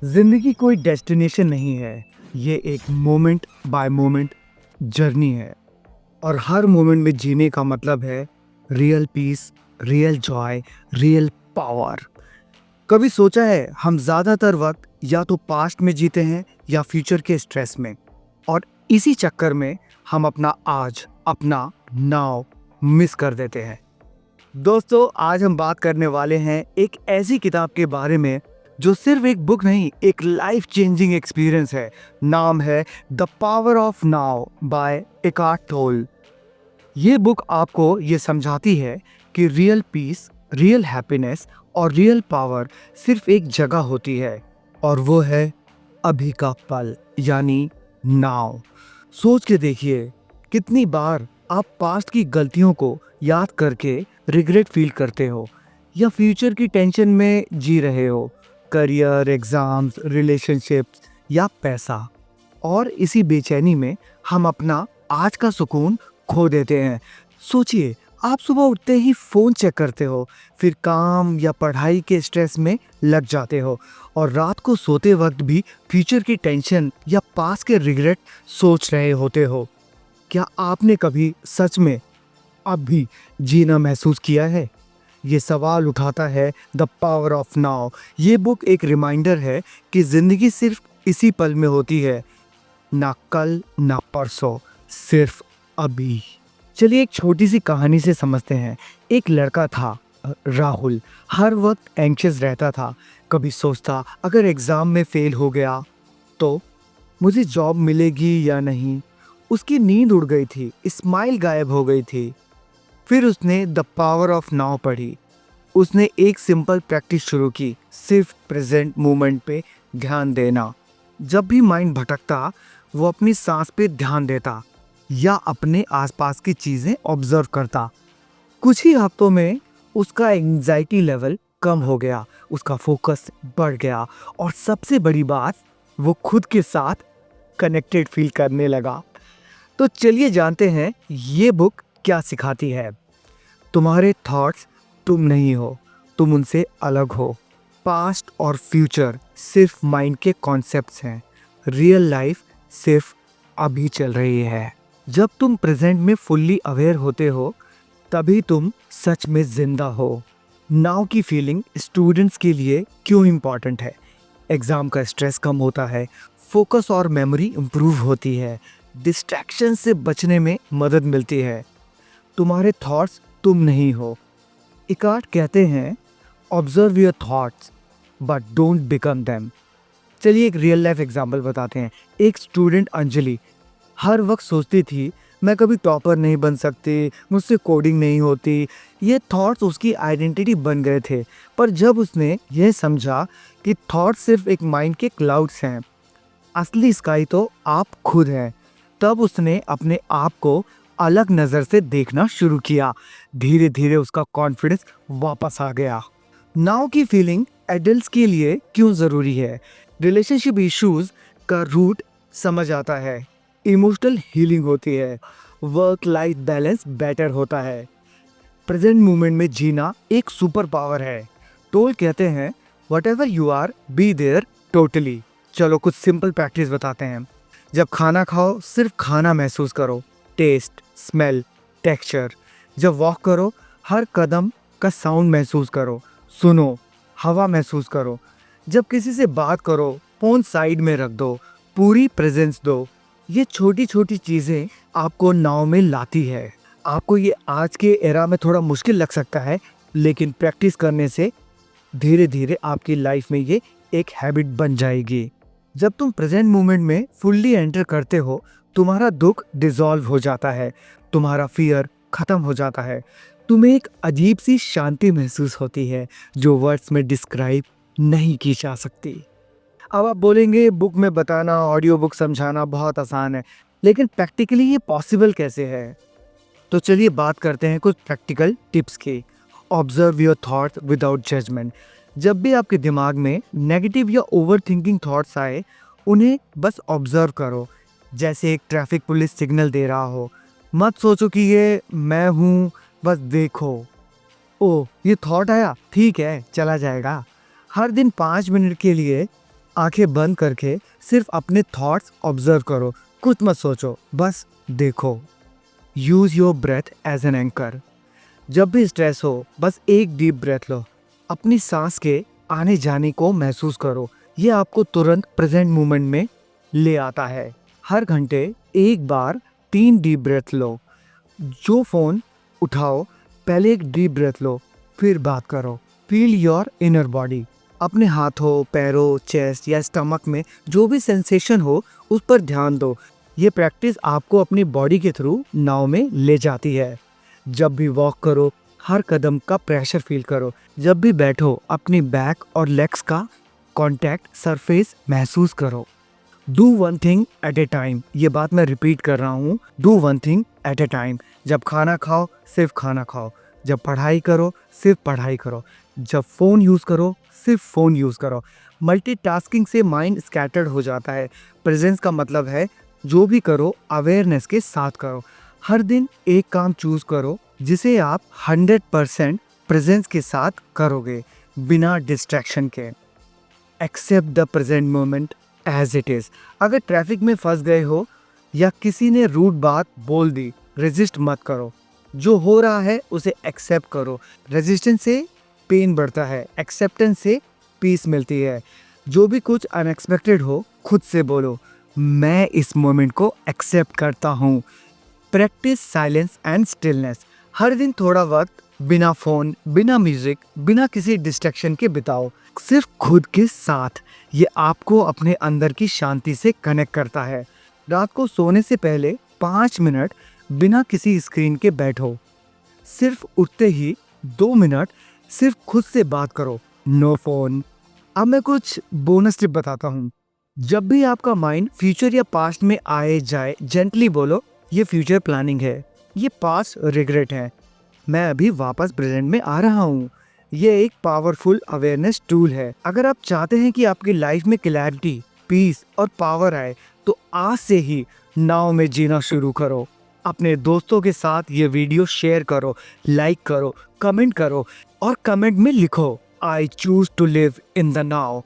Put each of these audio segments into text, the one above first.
जिंदगी कोई डेस्टिनेशन नहीं है, ये एक मोमेंट बाय मोमेंट जर्नी है। और हर मोमेंट में जीने का मतलब है real peace, real Joy, real power. कभी सोचा है हम ज़्यादातर वक्त या तो पास्ट में जीते हैं या फ्यूचर के स्ट्रेस में, और इसी चक्कर में हम अपना आज, अपना नाउ मिस कर देते हैं। दोस्तों, आज हम बात करने वाले हैं एक ऐसी किताब के बारे में जो सिर्फ एक बुक नहीं, एक लाइफ चेंजिंग एक्सपीरियंस है। नाम है the power of now by Eckhart Tolle. ये बुक आपको ये समझाती है कि रियल पीस, रियल हैप्पीनेस और रियल पावर सिर्फ एक जगह होती है, और वो है अभी का पल, यानी नाउ। सोच के देखिए, कितनी बार आप पास्ट की गलतियों को याद करके रिग्रेट फील करते हो, या फ्यूचर की टेंशन में जी रहे हो, करियर, एग्जाम्स, रिलेशनशिप्स या पैसा। और इसी बेचैनी में हम अपना आज का सुकून खो देते हैं। सोचिए, आप सुबह उठते ही फ़ोन चेक करते हो, फिर काम या पढ़ाई के स्ट्रेस में लग जाते हो, और रात को सोते वक्त भी फ्यूचर की टेंशन या पास के रिग्रेट सोच रहे होते हो। क्या आपने कभी सच में अभी जीना महसूस किया है? ये सवाल उठाता है द पावर ऑफ नाउ। ये बुक एक रिमाइंडर है कि ज़िंदगी सिर्फ इसी पल में होती है, ना कल ना परसों, सिर्फ अभी। चलिए एक छोटी सी कहानी से समझते हैं। एक लड़का था, राहुल। हर वक्त एंक्शस रहता था। कभी सोचता, अगर एग्ज़ाम में फ़ेल हो गया तो मुझे जॉब मिलेगी या नहीं। उसकी नींद उड़ गई थी, स्माइल गायब हो गई थी। फिर उसने द पावर ऑफ नाउ पढ़ी। उसने एक सिंपल प्रैक्टिस शुरू की, सिर्फ प्रेजेंट मोमेंट पे ध्यान देना। जब भी माइंड भटकता, वो अपनी सांस पे ध्यान देता या अपने आसपास की चीज़ें ऑब्जर्व करता। कुछ ही हफ्तों में उसका एंजाइटी लेवल कम हो गया, उसका फोकस बढ़ गया, और सबसे बड़ी बात, वो खुद के साथ कनेक्टेड फील करने लगा। तो चलिए जानते हैं ये बुक क्या सिखाती है। तुम्हारे थॉट्स तुम नहीं हो, तुम उनसे अलग हो। पास्ट और फ्यूचर सिर्फ माइंड के कॉन्सेप्ट्स हैं। रियल लाइफ सिर्फ अभी चल रही है। जब तुम प्रेजेंट में फुल्ली अवेयर होते हो, तभी तुम सच में जिंदा हो। नाउ की फीलिंग स्टूडेंट्स के लिए क्यों इम्पॉर्टेंट है? एग्ज़ाम का स्ट्रेस कम होता है, फोकस और मेमोरी इम्प्रूव होती है, डिस्ट्रैक्शन से बचने में मदद मिलती है। तुम्हारे थॉट्स तुम नहीं हो। इकार्ट कहते हैं, observe your thoughts but don't become them. चलिए एक रियल लाइफ एग्जांपल बताते हैं। एक स्टूडेंट अंजलि हर वक्त सोचती थी, मैं कभी टॉपर नहीं बन सकती, मुझसे कोडिंग नहीं होती। ये थॉट्स उसकी आइडेंटिटी बन गए थे। पर जब उसने यह समझा कि थॉट्स सिर्फ एक माइंड के क्लाउड्स हैं, असली स्काई तो आप खुद हैं, तब उसने अपने आप को अलग नज़र से देखना शुरू किया। धीरे धीरे उसका कॉन्फिडेंस वापस आ गया। नाउ की फीलिंग एडल्ट्स के लिए क्यों ज़रूरी है? रिलेशनशिप इश्यूज का रूट समझ आता है, इमोशनल हीलिंग होती है, वर्क लाइफ बैलेंस बेटर होता है। प्रेजेंट मोमेंट में जीना एक सुपर पावर है। टोल कहते हैं, whatever you are be there totally. चलो कुछ सिंपल प्रैक्टिस बताते हैं। जब खाना खाओ, सिर्फ खाना महसूस करो, टेस्ट, स्मेल, टेक्सचर। जब वॉक करो, हर कदम का साउंड महसूस करो, सुनो, हवा महसूस करो। जब किसी से बात करो, फ़ोन साइड में रख दो, पूरी प्रेजेंस दो। ये छोटी छोटी चीज़ें आपको नाव में लाती है। आपको ये आज के एरा में थोड़ा मुश्किल लग सकता है, लेकिन प्रैक्टिस करने से धीरे धीरे आपकी लाइफ में ये एक हैबिट बन जाएगी। जब तुम प्रेजेंट मोमेंट में फुल्ली एंटर करते हो, तुम्हारा दुख डिसॉल्व हो जाता है, तुम्हारा फियर खत्म हो जाता है, तुम्हें एक अजीब सी शांति महसूस होती है जो वर्ड्स में डिस्क्राइब नहीं की जा सकती। अब आप बोलेंगे, बुक में बताना, ऑडियो बुक समझाना बहुत आसान है, लेकिन प्रैक्टिकली ये पॉसिबल कैसे है? तो चलिए बात करते हैं कुछ प्रैक्टिकल टिप्स की। Observe your thoughts without judgement. जब भी आपके दिमाग में नेगेटिव या ओवर थिंकिंग थॉट्स आए, उन्हें बस ऑब्जर्व करो, जैसे एक ट्रैफिक पुलिस सिग्नल दे रहा हो। मत सोचो कि ये मैं हूँ, बस देखो, ओह ये थॉट आया, ठीक है चला जाएगा। हर दिन 5 मिनट के लिए आंखें बंद करके सिर्फ अपने थॉट्स ऑब्जर्व करो, कुछ मत सोचो, बस देखो। Use your breath as an anchor. जब भी स्ट्रेस हो बस एक डीप ब्रेथ लो, अपनी सांस के आने जाने को महसूस करो। ये आपको तुरंत प्रेजेंट मोमेंट में ले आता है। हर घंटे एक बार 3 डीप ब्रेथ लो। जो फोन उठाओ पहले एक डीप ब्रेथ लो, फिर बात करो। Feel your inner body. अपने हाथों, पैरों, चेस्ट या स्टमक में जो भी सेंसेशन हो उस पर ध्यान दो। ये प्रैक्टिस आपको अपनी बॉडी के थ्रू नाव में ले जाती है। जब भी वॉक करो हर कदम का प्रेशर फील करो। जब भी बैठो अपनी बैक और लेग्स का कांटेक्ट सरफेस महसूस करो। Do one thing at A time. ये बात मैं रिपीट कर रहा हूँ, do one thing at A time. जब खाना खाओ सिर्फ खाना खाओ, जब पढ़ाई करो सिर्फ पढ़ाई करो, जब फ़ोन यूज़ करो सिर्फ फ़ोन यूज़ करो। मल्टीटास्किंग से माइंड स्कैटर्ड हो जाता है। प्रेजेंस का मतलब है जो भी करो अवेयरनेस के साथ करो। हर दिन एक काम चूज़ करो जिसे आप 100% प्रेजेंस के साथ करोगे, बिना डिस्ट्रैक्शन के। Accept the present moment as it is. अगर ट्रैफिक में फंस गए हो या किसी ने रूड बात बोल दी, रेजिस्ट मत करो। जो हो रहा है उसे एक्सेप्ट करो। रेजिस्टेंस से पेन बढ़ता है, एक्सेप्टेंस से पीस मिलती है। जो भी कुछ अनएक्सपेक्टेड हो खुद से बोलो, मैं इस मोमेंट को एक्सेप्ट करता हूँ। Practice silence and stillness. हर दिन थोड़ा वक्त बिना फ़ोन, बिना म्यूज़िक, बिना किसी डिस्ट्रैक्शन के बिताओ, सिर्फ खुद के साथ। ये आपको अपने अंदर की शांति से कनेक्ट करता है। रात को सोने से पहले 5 मिनट बिना किसी स्क्रीन के बैठो। सिर्फ उठते ही 2 मिनट सिर्फ खुद से बात करो, नो फ़ोन। अब मैं कुछ बोनस टिप बताता हूँ। जब भी आपका माइंड फ्यूचर या पास्ट में आए जाए, जेंटली बोलो ये फ्यूचर प्लानिंग है, ये पास्ट रिग्रेट है, मैं अभी वापस प्रेजेंट में आ रहा हूँ। ये एक पावरफुल अवेयरनेस टूल है। अगर आप चाहते हैं कि आपकी लाइफ में क्लैरिटी, पीस और पावर आए तो आज से ही नाव में जीना शुरू करो। अपने दोस्तों के साथ ये वीडियो शेयर करो, लाइक करो, कमेंट करो और कमेंट में लिखो I choose to live in the now.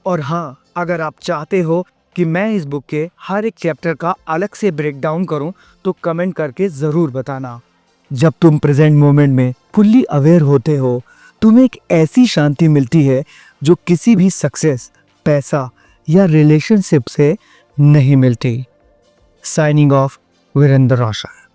और हाँ, अगर आप चाहते हो कि मैं इस बुक के हर एक चैप्टर का अलग से ब्रेक डाउन करूं तो कमेंट करके ज़रूर बताना। जब तुम प्रेजेंट मोमेंट में फुल्ली अवेयर होते हो, तुम्हें एक ऐसी शांति मिलती है जो किसी भी सक्सेस, पैसा या रिलेशनशिप से नहीं मिलती। साइनिंग ऑफ, वीरेंद्र रोशन।